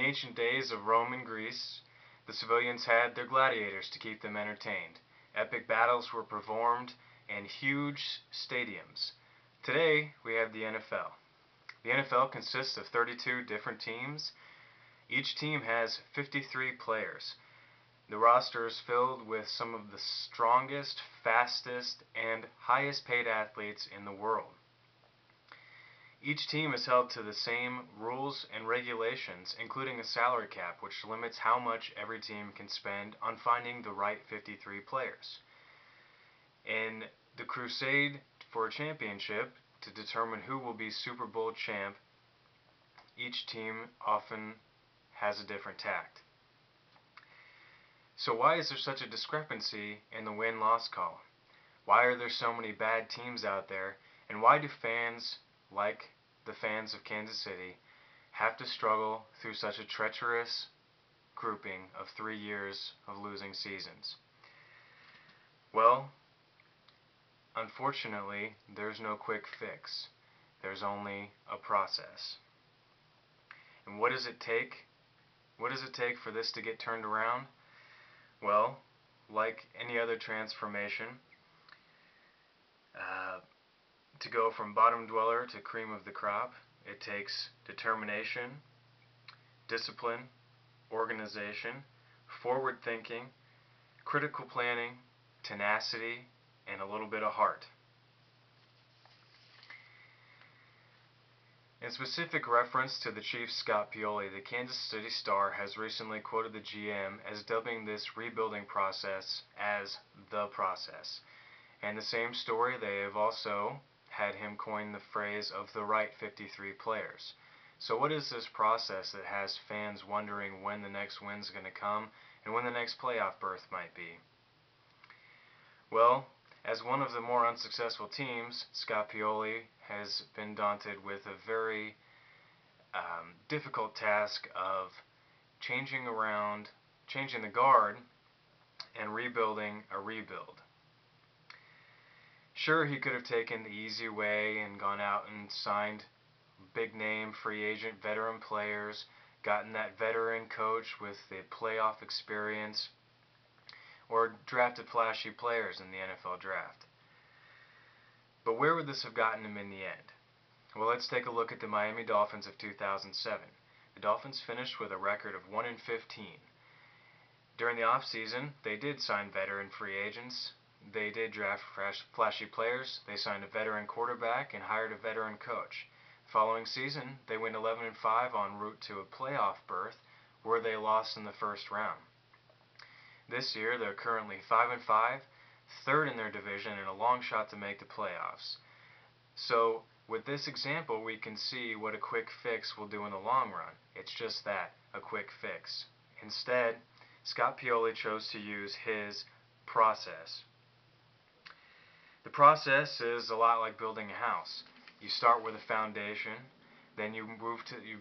ancient days of Rome and Greece, the civilians had their gladiators to keep them entertained. Epic battles were performed in huge stadiums. Today, we have the NFL. The NFL consists of 32 different teams. Each team has 53 players. The roster is filled with some of the strongest, fastest, and highest paid athletes in the world. Each team is held to the same rules and regulations, including a salary cap, which limits how much every team can spend on finding the right 53 players. In the crusade for a championship, to determine who will be Super Bowl champ, each team often has a different tact. So why is there such a discrepancy in the win-loss column? Why are there so many bad teams out there, and why do fans, like the fans of Kansas City, have to struggle through such a treacherous grouping of 3 years of losing seasons? Well, unfortunately, there's no quick fix. There's only a process. And what does it take? What does it take for this to get turned around? Well, like any other transformation, to go from bottom dweller to cream of the crop, it takes determination, discipline, organization, forward thinking, critical planning, tenacity, and a little bit of heart. In specific reference to the Chiefs' Scott Pioli, the Kansas City Star has recently quoted the GM as dubbing this rebuilding process as the process. And the same story, they have also had him coin the phrase of the right 53 players. So what is this process that has fans wondering when the next win's going to come and when the next playoff berth might be? Well, as one of the more unsuccessful teams, Scott Pioli has been daunted with a very difficult task of changing the guard and rebuilding a rebuild. Sure, he could have taken the easy way and gone out and signed big name free agent veteran players, gotten that veteran coach with the playoff experience, or drafted flashy players in the NFL draft. But where would this have gotten him in the end? Well, let's take a look at the Miami Dolphins of 2007. The Dolphins finished with a record of 1-15. During the offseason, they did sign veteran free agents. They did draft flashy players. They signed a veteran quarterback and hired a veteran coach. The following season, they went 11-5 en route to a playoff berth where they lost in the first round. This year, they're currently 5-5, third in their division, and a long shot to make the playoffs. So, with this example, we can see what a quick fix will do in the long run. It's just that, a quick fix. Instead, Scott Pioli chose to use his process. The process is a lot like building a house. You start with a foundation, then you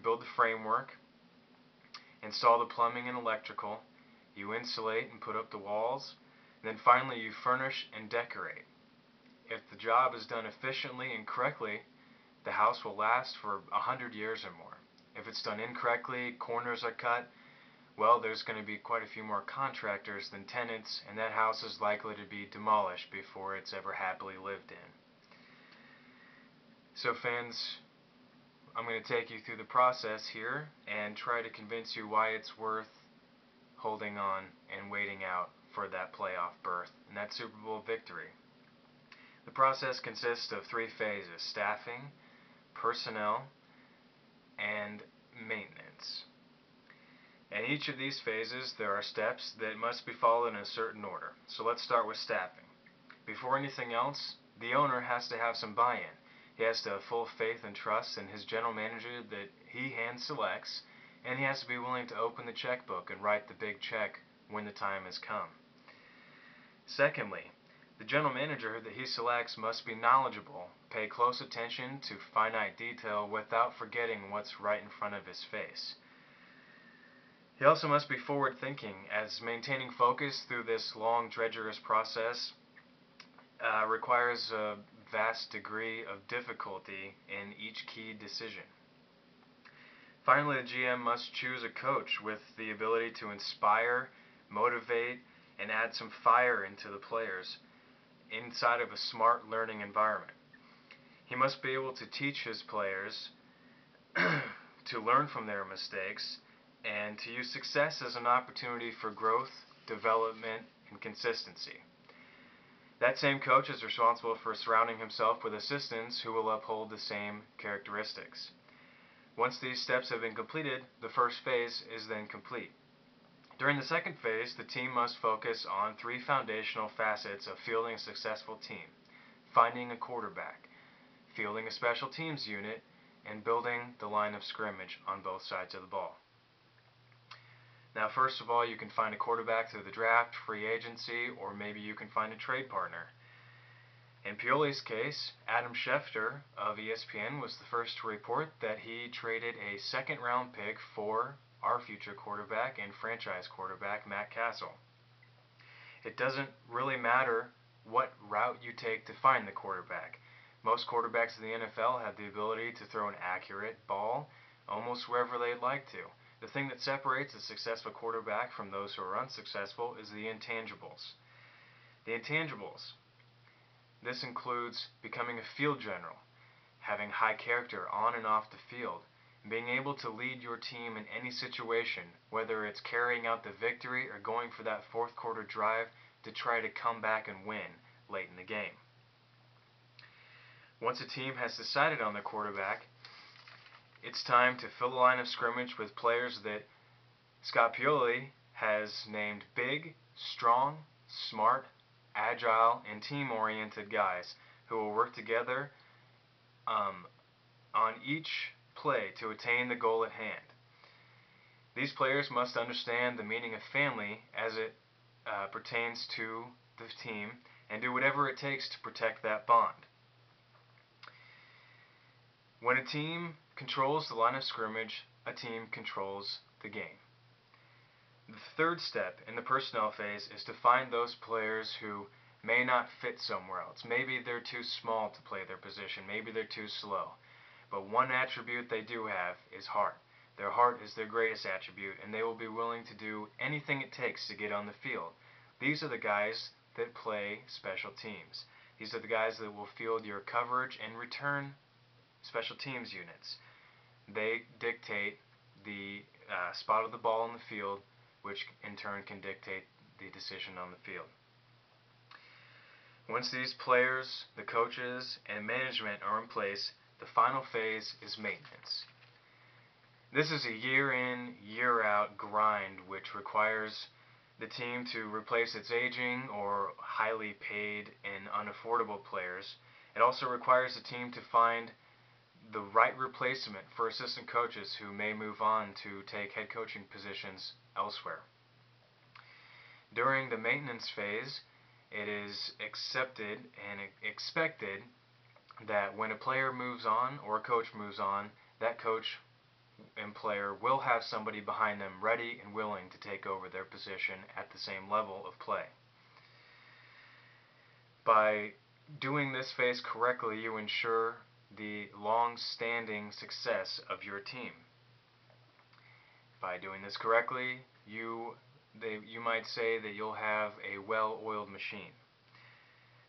build the framework, install the plumbing and electrical, you insulate and put up the walls, and then finally you furnish and decorate. If the job is done efficiently and correctly, the house will last for 100 years or more. If it's done incorrectly, corners are cut, well, there's going to be quite a few more contractors than tenants, and that house is likely to be demolished before it's ever happily lived in. So fans, I'm going to take you through the process here and try to convince you why it's worth holding on and waiting out for that playoff berth and that Super Bowl victory. The process consists of 3 phases: staffing, personnel, and maintenance. In each of these phases, there are steps that must be followed in a certain order. So let's start with staffing. Before anything else, the owner has to have some buy-in. He has to have full faith and trust in his general manager that he hand selects, and he has to be willing to open the checkbook and write the big check when the time has come. Secondly, the general manager that he selects must be knowledgeable, pay close attention to finite detail without forgetting what's right in front of his face. He also must be forward-thinking, as maintaining focus through this long, treacherous process requires a vast degree of difficulty in each key decision. Finally, the GM must choose a coach with the ability to inspire, motivate, and add some fire into the players inside of a smart learning environment. He must be able to teach his players to learn from their mistakes and to use success as an opportunity for growth, development, and consistency. That same coach is responsible for surrounding himself with assistants who will uphold the same characteristics. Once these steps have been completed, the first phase is then complete. During the second phase, the team must focus on three foundational facets of fielding a successful team: finding a quarterback, fielding a special teams unit, and building the line of scrimmage on both sides of the ball. Now, first of all, you can find a quarterback through the draft, free agency, or maybe you can find a trade partner. In Pioli's case, Adam Schefter of ESPN was the first to report that he traded a second-round pick for our future quarterback and franchise quarterback, Matt Castle. It doesn't really matter what route you take to find the quarterback. Most quarterbacks in the NFL have the ability to throw an accurate ball almost wherever they'd like to. The thing that separates a successful quarterback from those who are unsuccessful is the intangibles. The intangibles. This includes becoming a field general, having high character on and off the field, and being able to lead your team in any situation, whether it's carrying out the victory or going for that fourth quarter drive to try to come back and win late in the game. Once a team has decided on their quarterback, it's time to fill the line of scrimmage with players that Scott Pioli has named big, strong, smart, agile, and team-oriented guys who will work together on each play to attain the goal at hand. These players must understand the meaning of family as it pertains to the team and do whatever it takes to protect that bond. When a team controls the line of scrimmage, a team controls the game. The third step in the personnel phase is to find those players who may not fit somewhere else. Maybe they're too small to play their position. Maybe they're too slow. But one attribute they do have is heart. Their heart is their greatest attribute, and they will be willing to do anything it takes to get on the field. These are the guys that play special teams. These are the guys that will field your coverage and return special teams units. They dictate the spot of the ball in the field, which in turn can dictate the decision on the field. Once these players, the coaches, and management are in place, the final phase is maintenance. This is a year in, year out grind which requires the team to replace its aging or highly paid and unaffordable players. It also requires the team to find the right replacement for assistant coaches who may move on to take head coaching positions elsewhere. During the maintenance phase, it is accepted and expected that when a player moves on or a coach moves on, that coach and player will have somebody behind them ready and willing to take over their position at the same level of play. By doing this phase correctly, you ensure the long-standing success of your team. By doing this correctly, you might say that you'll have a well-oiled machine.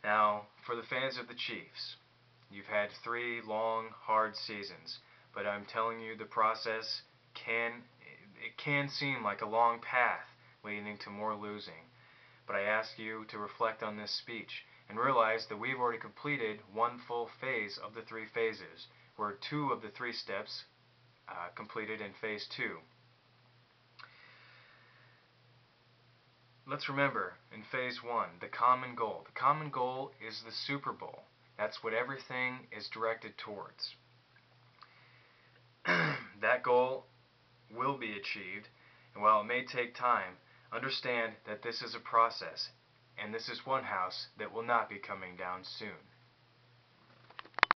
Now, for the fans of the Chiefs, you've had 3 long, hard seasons, but I'm telling you the process can seem like a long path leading to more losing. But I ask you to reflect on this speech and realize that we've already completed 1 full phase of the 3 phases. We're 2 of the 3 steps completed in phase 2. Let's remember, in phase 1, the common goal. The common goal is the Super Bowl. That's what everything is directed towards. That goal will be achieved, and while it may take time, understand that this is a process, and this is one house that will not be coming down soon.